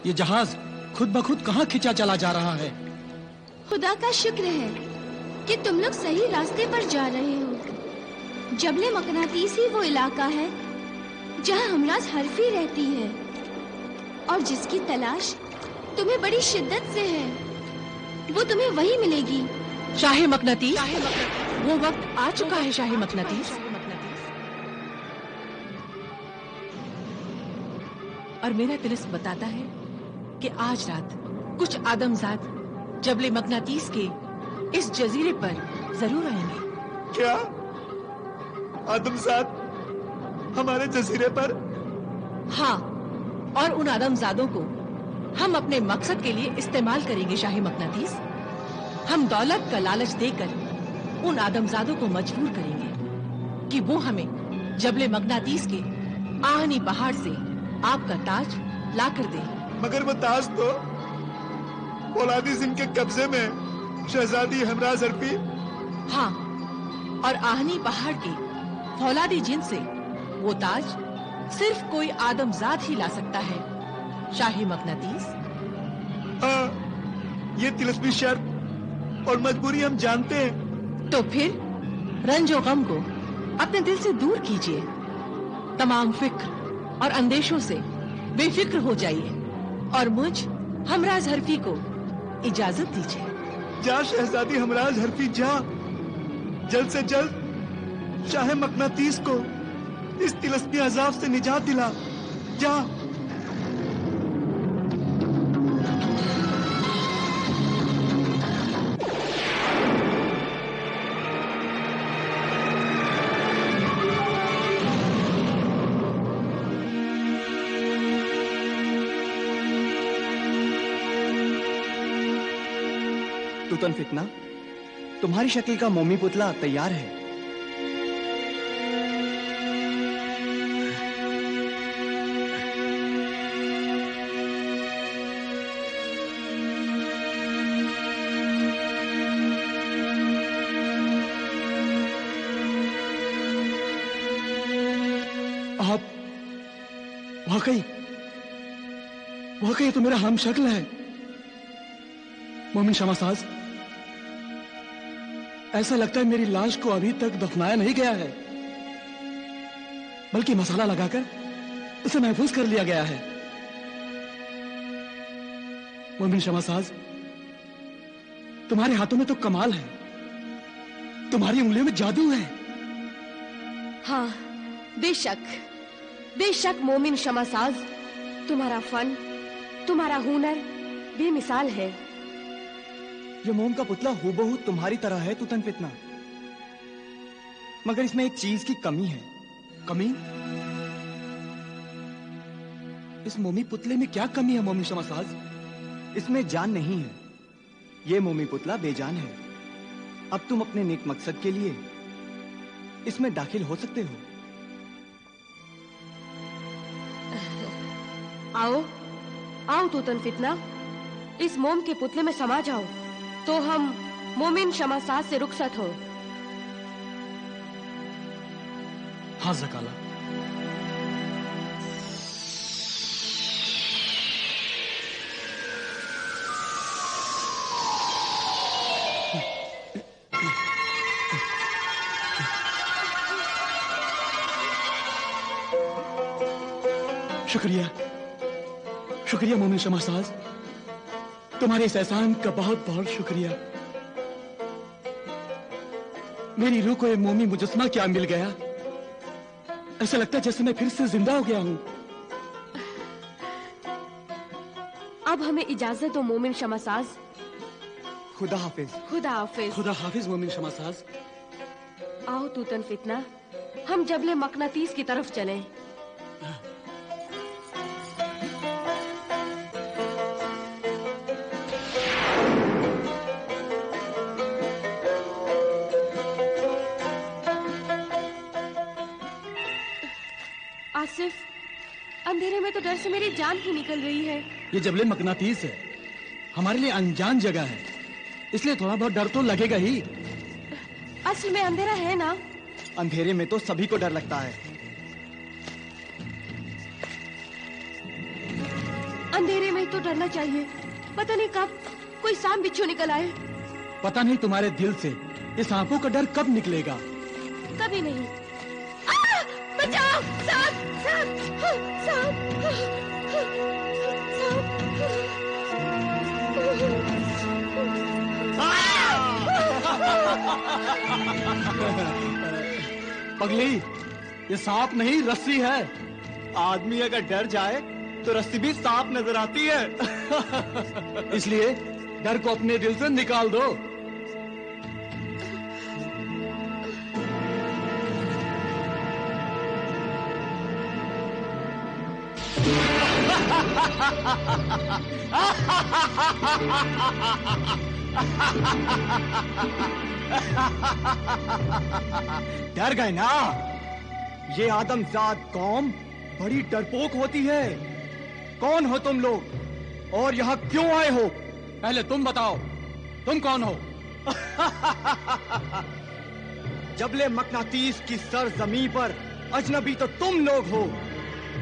ये जहाज खुद ब खुद कहाँ खिंचा चला जा रहा है? खुदा का शुक्र है कि तुम लोग सही रास्ते पर जा रहे हो। जबले मकनातीसी वो इलाका है जहाँ हमराज हरफी रहती है और जिसकी तलाश तुम्हें बड़ी शिद्दत से है। वो तुम्हें वही मिलेगी। शाही मकनातीस, वो वक्त आ चुका है। शाही मकनातीस, और मेरा तिलिस्म बताता है कि आज रात कुछ आदमजाद जबले मकनातीस के इस जजीरे पर जरूर आएंगे। क्या आदमजाद हमारे जजीरे पर? हाँ, और उन आदमजादों को हम अपने मकसद के लिए इस्तेमाल करेंगे। शाही मकनातीस, हम दौलत का लालच देकर उन आदमजादों को मजबूर करेंगे कि वो हमें जबले मकनातीस के आहनी पहाड़ से आपका ताज ला कर दे। मगर वो ताज तो फौलादी जिन के कब्जे में, शहजादी हमराज हरफी। हाँ, और आहनी पहाड़ के फौलादी जिन से वो ताज सिर्फ कोई आदमजाद ही ला सकता है। शाही मकनातीस, हाँ, ये तिलिस्मी शर्त और मजबूरी हम जानते हैं। तो फिर रंजो गम को अपने दिल से दूर कीजिए। तमाम फिक्र और अंदेशों से बेफिक्र हो जाइए और मुझ हमराज हरफी को इजाजत दीजिए। जा शहजादी हमराज हरफी, जा। जल्द से जल्द शाह मकनातीस को इस तिलिस्मी अजाब से निजात दिला। जा। तुतन फितना, तुम्हारी शक्ल का मोमी पुतला तैयार है। आप वाकई तो मेरा हम शक्ल है मोमिन शमासाज। ऐसा लगता है मेरी लाश को अभी तक दफनाया नहीं गया है, बल्कि मसाला लगाकर उसे महफूज कर लिया गया है। मोमिन शमासाज, तुम्हारे हाथों में तो कमाल है, तुम्हारी उंगलियों में जादू है। हाँ, बेशक मोमिन शमासाज, तुम्हारा फन, तुम्हारा हुनर बेमिसाल है। ये मोम का पुतला हूबहू तुम्हारी तरह है तुतन फितना, मगर इसमें एक चीज की कमी है। कमी? इस मोमी पुतले में क्या कमी है मोमिन शमासाज? इसमें जान नहीं है। ये मोमी पुतला बेजान है। अब तुम अपने नेक मकसद के लिए इसमें दाखिल हो सकते हो। आओ तुतन फितना, इस मोम के पुतले में समा जाओ तो हम मोमिन शमासाज से रुखसत हो। हाँ ज़काला। शुक्रिया मोमिन शमासाज, तुम्हारे इस एहसान का बहुत बहुत शुक्रिया। मेरी रूह को ये मोमी मुजस्मा क्या मिल गया। ऐसा लगता है जैसे मैं फिर से जिंदा हो गया हूँ। अब हमें इजाजत दो मोमिन शमासाज। खुदा हाफिज। खुदा हाफिज। खुदा हाफिज मोमिन शमासाज। आओ तुतन फितना, हम जबले मकनातीस की तरफ चलें। आसिफ, अंधेरे में तो डर से मेरी जान ही निकल रही है। ये जबले मकनातीस है, हमारे लिए अनजान जगह है, इसलिए थोड़ा बहुत डर तो लगेगा ही। असल में अंधेरा है ना। अंधेरे में तो सभी को डर लगता है। अंधेरे में ही तो डरना चाहिए, पता नहीं कब कोई सांप बिच्छू निकल आए। पता नहीं तुम्हारे दिल से इस सांपों का डर कब निकलेगा। कभी नहीं। बचाओ! सांप! सांप! सांप! पगली, ये सांप नहीं रस्सी है। आदमी अगर डर जाए तो रस्सी भी सांप नजर आती है। इसलिए डर को अपने दिल से निकाल दो। डर गए ना? ये आदमजाद कौम बड़ी डरपोक होती है। कौन हो तुम लोग और यहाँ क्यों आए हो? पहले तुम बताओ, तुम कौन हो? जबले मकनातीस की सरजमी पर अजनबी तो तुम लोग हो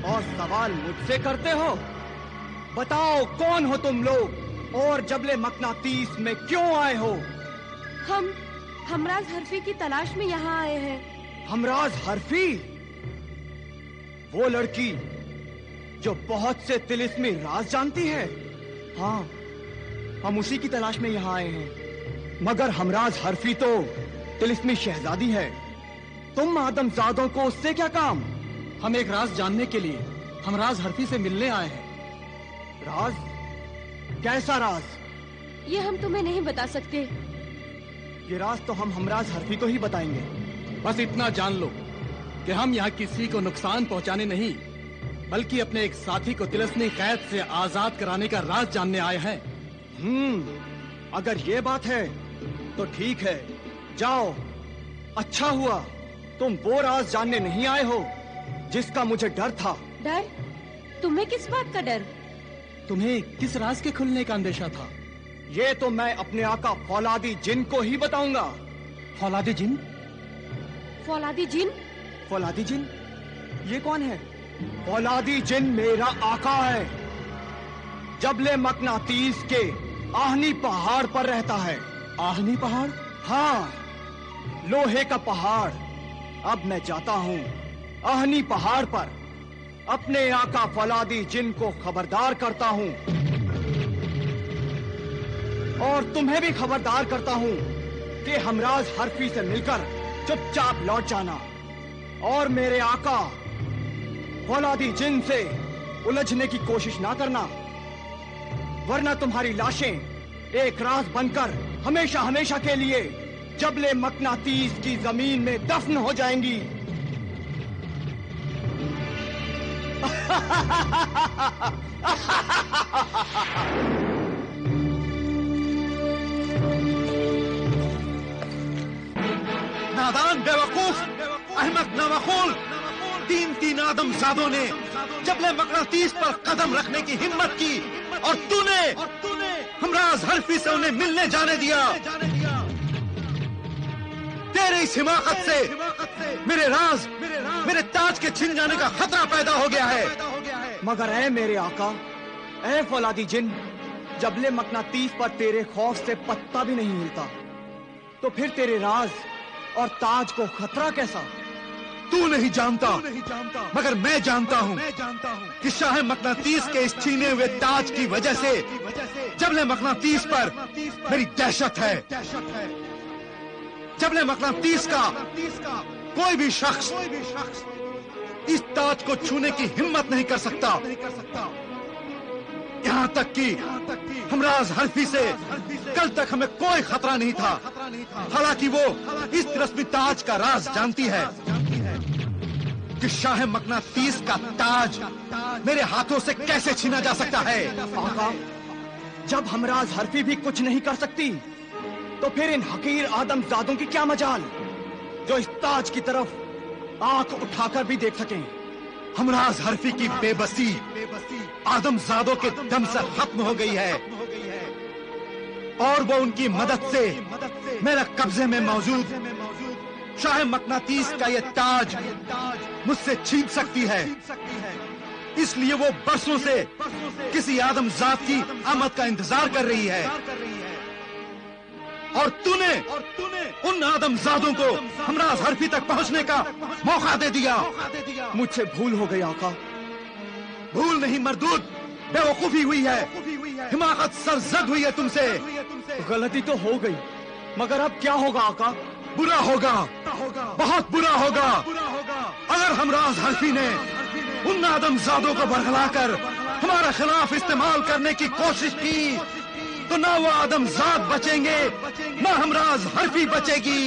और सवाल मुझसे करते हो। बताओ कौन हो तुम लोग और जबले मकनातीस में क्यों आए हो? हम हमराज हरफी की तलाश में यहाँ आए हैं। हमराज हरफी? वो लड़की जो बहुत से तिलिस्मी राज जानती है? हाँ, हम उसी की तलाश में यहाँ आए हैं। मगर हमराज हरफी तो तिलिस्मी शहजादी है। तुम आदमजादों को उससे क्या काम? हम एक राज जानने के लिए हमराज हरफी से मिलने आए हैं। राज? कैसा राज? ये हम तुम्हें नहीं बता सकते। ये राज तो हम हमराज हरफी को ही बताएंगे। बस इतना जान लो कि हम यहाँ किसी को नुकसान पहुँचाने नहीं, बल्कि अपने एक साथी को तिलिस्मी कैद से आजाद कराने का राज जानने आए हैं। अगर ये बात है तो ठीक है, जाओ। अच्छा हुआ तुम वो राज जानने नहीं आए हो जिसका मुझे डर था। डर? तुम्हें किस बात का डर? तुम्हें किस राज के खुलने का अंदेशा था? ये तो मैं अपने आका फौलादी जिन को ही बताऊंगा। फौलादी जिन? फौलादी जिन? फौलादी जिन? ये कौन है? फौलादी जिन मेरा आका है। जबले मकनातीस के आहनी पहाड़ पर रहता है। आहनी पहाड़? हाँ, लोहे का पहाड़। अब मैं जाता हूँ आहनी पहाड़ पर, अपने आका फौलादी जिन को खबरदार करता हूँ और तुम्हें भी खबरदार करता हूँ कि हमराज हरफी से मिलकर चुपचाप लौट जाना और मेरे आका फौलादी जिन से उलझने की कोशिश ना करना, वरना तुम्हारी लाशें एक राज बनकर हमेशा हमेशा के लिए जबले मकनातीस की जमीन में दफन हो जाएंगी। नादान, बेवकूफ, अहमक, नावकूल, तीन आदमजादों ने जबले मकनातीस पर कदम रखने की हिम्मत की और तूने हमराज हरफी से उन्हें मिलने जाने दिया। तेरे इस हिमाकत से मेरे राज, मेरे ताज के छिन जाने का खतरा पैदा हो गया है। मगर ऐ मेरे आका, ऐ फौलादी जिन, जबले मकनातीस पर तेरे खौफ से पत्ता भी नहीं हिलता, तो फिर तेरे राज और ताज को खतरा कैसा? तू नहीं जानता, मगर मैं जानता हूँ कि शाह मकनातीस के इस छीने हुए ताज की वजह से जबले मकनातीस पर मेरी दहशत है। जबले मकनातीस का कोई भी शख्स इस ताज को छूने की हिम्मत नहीं कर सकता। यहाँ तक कि हमराज हरफी से कल तक हमें कोई खतरा नहीं था। हालांकि वो इस रस्मी ताज का राज जानती है कि शाह मकनातीस का ताज मेरे हाथों से कैसे छीना जा सकता है। आका, जब हमराज हरफी भी कुछ नहीं कर सकती, तो फिर इन हकीर आदमजादों की क्या मजाल जो इस ताज की तरफ आंख उठाकर भी देख सकें। हमराज हरफी की बेबसी आदमजादों के दम से खत्म हो गई है और वो उनकी मदद से मेरे कब्जे में मौजूद शाह मकनातीस का ये ताज मुझसे छीन सकती है। इसलिए वो बरसों से किसी आदमजात की आमद का इंतजार कर रही है। और तूने उन आदमजादों को हमराज हरफी तक पहुंचने का मौका दे दिया। मुझसे भूल हो गई आका। भूल नहीं मरदूद, बेवकूफी हुई है, हिमाकत सरजद हुई है तुमसे। गलती तो हो गई, मगर अब क्या होगा आका? बुरा होगा, बहुत बुरा होगा। अगर हमराज हरफी ने उन आदमजादों को बरगलाकर हमारे खिलाफ इस्तेमाल करने की कोशिश की तो ना वो आदमजाद बचेंगे, ना हमराज हरफी बचेगी।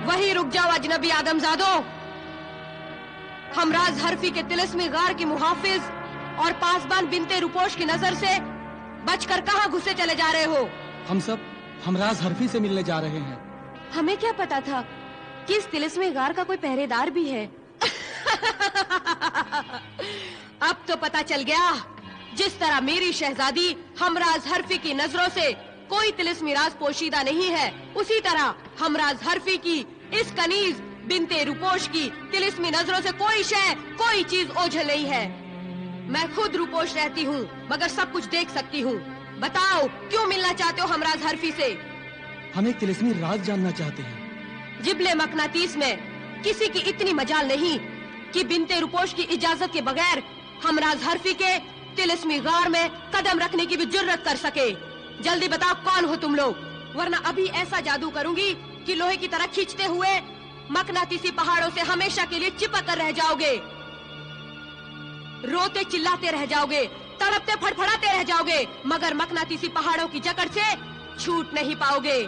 वहीं रुक जाओ अजनबी आदमजादो। हमराज हरफी के तिलिस्मी गार की मुहाफिज और पासबान बिनते रुपोश की नजर से बचकर कहाँ घुसे चले जा रहे हो? हम सब हमराज हरफी से मिलने जा रहे हैं। हमें क्या पता था कि इस तिलिस्मी गार का कोई पहरेदार भी है। अब तो पता चल गया। जिस तरह मेरी शहजादी हमराज हरफी की नजरों से कोई तिलिस्मी राज पोशीदा नहीं है, उसी तरह हमराज हरफी की इस कनीज बिनते रुपोश की तिलिस्मी नजरों से कोई शय, कोई चीज ओझल नहीं है। मैं खुद रुपोश रहती हूँ, मगर सब कुछ देख सकती हूँ। बताओ, क्यों मिलना चाहते हो हमराज हरफी से? हम एक तिलिस्मी राज जानना चाहते हैं। जिबले मकनातीस में किसी की इतनी मजाल नहीं कि बिनते रुपोश की इजाजत के बगैर हमराज हरफी के तिलिस्मी गार में कदम रखने की भी जुर्रत कर सके। जल्दी बताओ कौन हो तुम लोग, वरना अभी ऐसा जादू करूंगी कि लोहे की तरह खींचते हुए मकनातीसी पहाड़ों से हमेशा के लिए चिपक कर रह जाओगे। रोते चिल्लाते रह जाओगे, तड़पते फड़फड़ाते रह जाओगे, मगर मकनातीसी पहाड़ों की जकड़ से छूट नहीं पाओगे।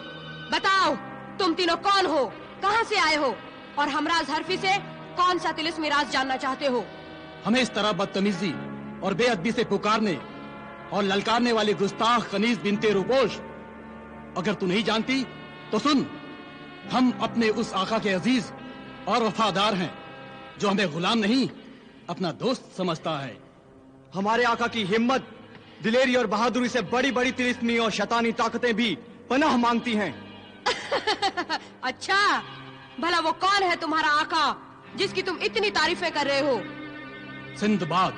बताओ, तुम तीनों कौन हो, कहां से आए हो और हमराज हरफी से कौन सा तिलिस्मी राज जानना चाहते हो? हमें इस तरह बदतमीजी और बेअदबी से पुकारने और ललकारने वाली गुस्ताख कनीज बिनते रुपोश, अगर तू नहीं जानती तो सुन। हम अपने उस आका के अजीज और वफादार हैं जो हमें गुलाम नहीं अपना दोस्त समझता है। हमारे आका की हिम्मत, दिलेरी और बहादुरी से बड़ी बड़ी तिलिस्मी और शैतानी ताकतें भी पनाह मांगती हैं। अच्छा, भला वो कौन है तुम्हारा आका जिसकी तुम इतनी तारीफें कर रहे हो? सिंदबाद।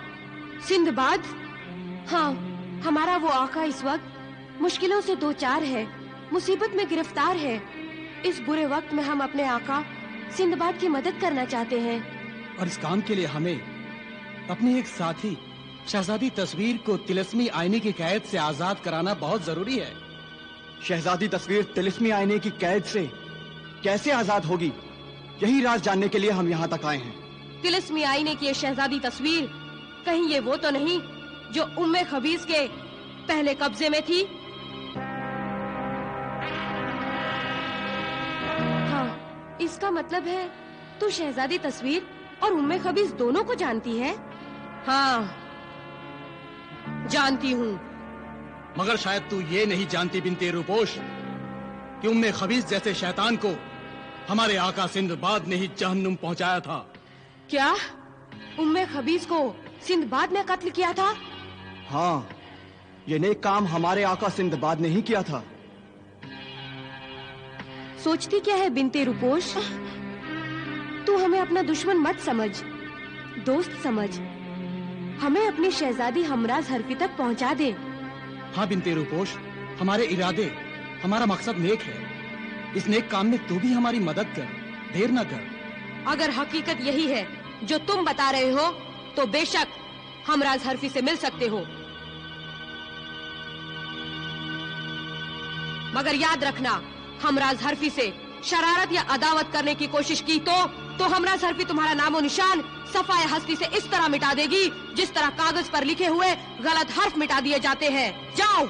सिंदबाद? हाँ, हमारा वो आका इस वक्त मुश्किलों से दो चार है, मुसीबत में गिरफ्तार है। इस बुरे वक्त में हम अपने आका सिंदबाद की मदद करना चाहते हैं। और इस काम के लिए हमें अपने एक साथी शहजादी तस्वीर को तिलिस्मी आईने की कैद से आजाद कराना बहुत जरूरी है। शहजादी तस्वीर तिलिस्मी आईने की कैद से कैसे आजाद होगी, यही राज जानने के लिए हम यहाँ तक आए हैं। तिलिस्मी आईने की ये शहजादी तस्वीर कहीं ये वो तो नहीं जो उम्मे खबीज के पहले कब्जे में थी? हाँ, इसका मतलब है तू शहजादी तस्वीर और उम्मे खबीज दोनों को जानती है? हाँ, जानती हूँ। मगर शायद तू ये नहीं जानती बिनते रुपोश कि उम्मे खबीज जैसे शैतान को हमारे आका सिंदबाद ने ही जहन्नुम पहुंचाया था। क्या उम्मे खबीज को सिंदबाद ने कत्ल किया था? हाँ, ये नेक काम हमारे आका सिंदबाद ने ही किया था। सोचती क्या है बिनते रुपोश? तू हमें अपना दुश्मन मत समझ, दोस्त समझ। हमें अपनी शहजादी हमराज हरफी तक पहुंचा दे। हाँ बिनते रुपोश, हमारे इरादे, हमारा मकसद नेक है। इस नेक काम में तू भी हमारी मदद कर, देर न कर। अगर हकीकत यही है जो तुम बता रहे हो, तो बेशक हमराज हरफी से मिल सकते हो, मगर याद रखना, हमराज हरफी से शरारत या अदावत करने की कोशिश की तो हमराज हरफी तुम्हारा नामो निशान सफाए हस्ती से इस तरह मिटा देगी जिस तरह कागज पर लिखे हुए गलत हर्फ मिटा दिए जाते हैं। जाओ।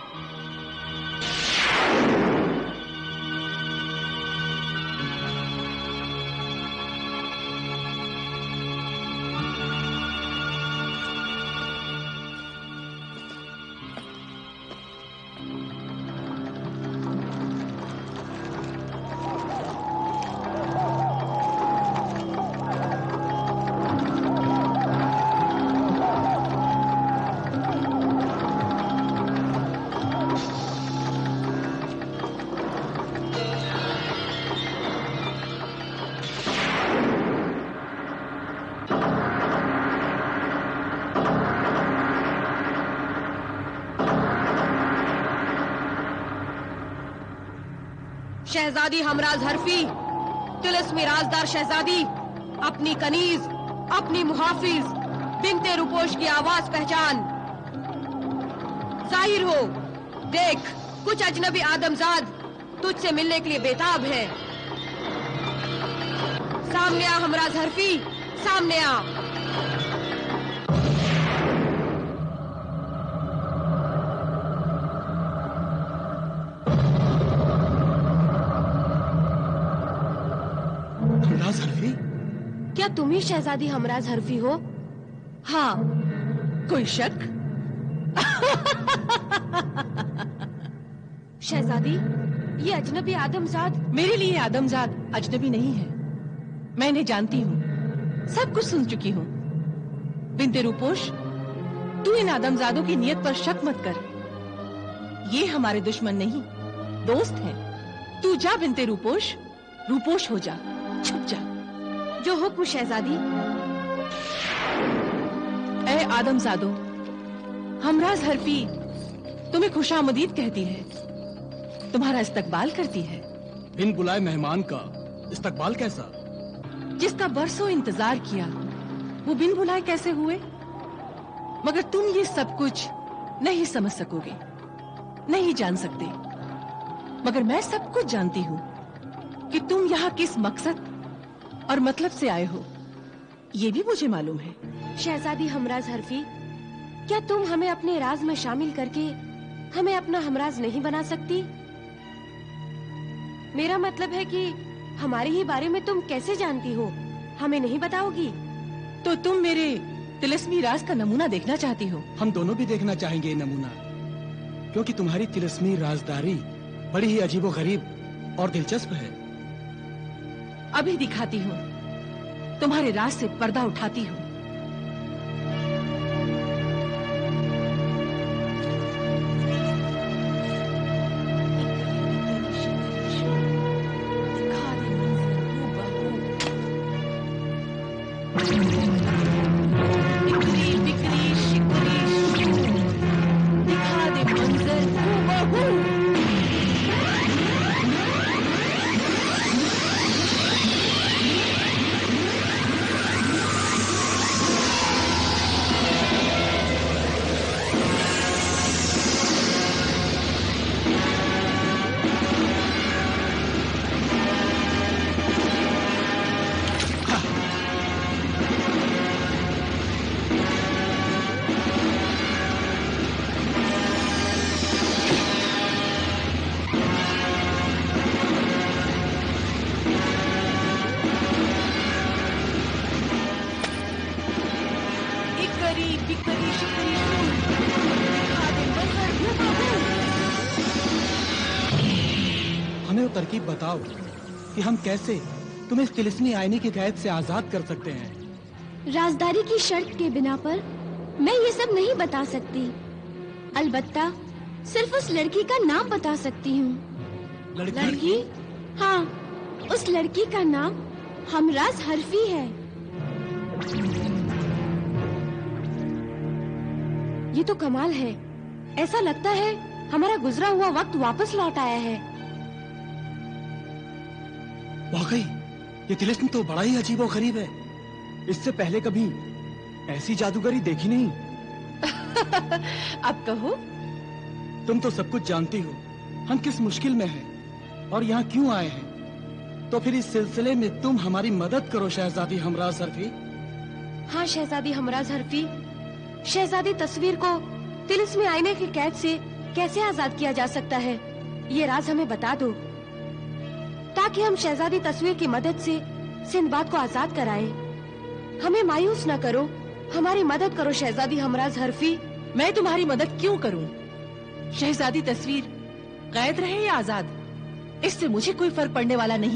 शहजादी हमराज हरफी, तिलिस्मी राजदार शहजादी, अपनी कनीज, अपनी मुहाफिज बिनते रुपोश की आवाज पहचान। जाहिर हो, देख, कुछ अजनबी आदमजाद तुझसे मिलने के लिए बेताब है। सामने आ हमराज हरफी, सामने आ। हमराज हरफी? क्या तुम ही शहजादी हमराज हरफी हो? हाँ, कोई शक? शहजादी, ये अजनबी आदमजाद। मेरे लिए आदमजाद अजनबी नहीं है। मैं इन्हें जानती हूँ, सब कुछ सुन चुकी हूँ। बिनते रुपोश, तू इन आदमजादों की नियत पर शक मत कर। ये हमारे दुश्मन नहीं, दोस्त हैं। तू जा बिनते रुपोश, रुपोश हो जा, छुप जा। जो हुक्म शहजादी। ए आदमजादो, हमराज हरफी तुम्हें खुशामदीद कहती है, तुम्हारा इस्तकबाल करती है। बिन बुलाए मेहमान का इस्तकबाल कैसा? जिसका बरसों इंतजार किया, वो बिन बुलाए कैसे हुए? मगर तुम ये सब कुछ नहीं समझ सकोगे, नहीं जान सकते। मगर मैं सब कुछ जानती हूँ कि तुम यहाँ किस मकसद और मतलब से आए हो, ये भी मुझे मालूम है। शहजादी हमराज हरफी, क्या तुम हमें अपने राज में शामिल करके हमें अपना हमराज नहीं बना सकती? मेरा मतलब है कि हमारे ही बारे में तुम कैसे जानती हो, हमें नहीं बताओगी? तो तुम मेरे तिलिस्मी राज का नमूना देखना चाहती हो? हम दोनों भी देखना चाहेंगे ये नमूना, क्योंकि तुम्हारी तिलिस्मी राजदारी बड़ी ही अजीबोगरीब और दिलचस्प है। अभी दिखाती हूँ, तुम्हारे राज से पर्दा उठाती हूँ। हमें वो तरकीब बताओ कि हम कैसे तुम्हें इस तिलिस्मी आईने की कैद से आजाद कर सकते हैं। राजदारी की शर्त के बिना पर मैं ये सब नहीं बता सकती। अलबत्ता सिर्फ उस लड़की का नाम बता सकती हूँ। लड़की? हाँ, उस लड़की का नाम हमराज हरफी है। ये तो कमाल है। ऐसा लगता है हमारा गुजरा हुआ वक्त वापस लौट आया है। वाकई ये तिलिस्म तो बड़ा ही अजीब और गरीब है। इससे पहले कभी ऐसी जादूगरी देखी नहीं। अब कहो। तुम तो सब कुछ जानती हो, हम किस मुश्किल में हैं और यहाँ क्यों आए हैं। तो फिर इस सिलसिले में तुम हमारी मदद करो शहजादी हमराज हरफी। हाँ शहजादी हमराज हरफी, शहजादी तस्वीर को तिलिस्मी आईने की कैद से कैसे आजाद किया जा सकता है, ये राज हमें बता दो, ताकि हम शहजादी तस्वीर की मदद से सिंदबाद को आजाद कराएं। हमें मायूस न करो, हमारी मदद करो शहजादी हमराज हरफी। मैं तुम्हारी मदद क्यों करूं? शहजादी तस्वीर कैद रहे या आजाद, इससे मुझे कोई फर्क पड़ने वाला नहीं।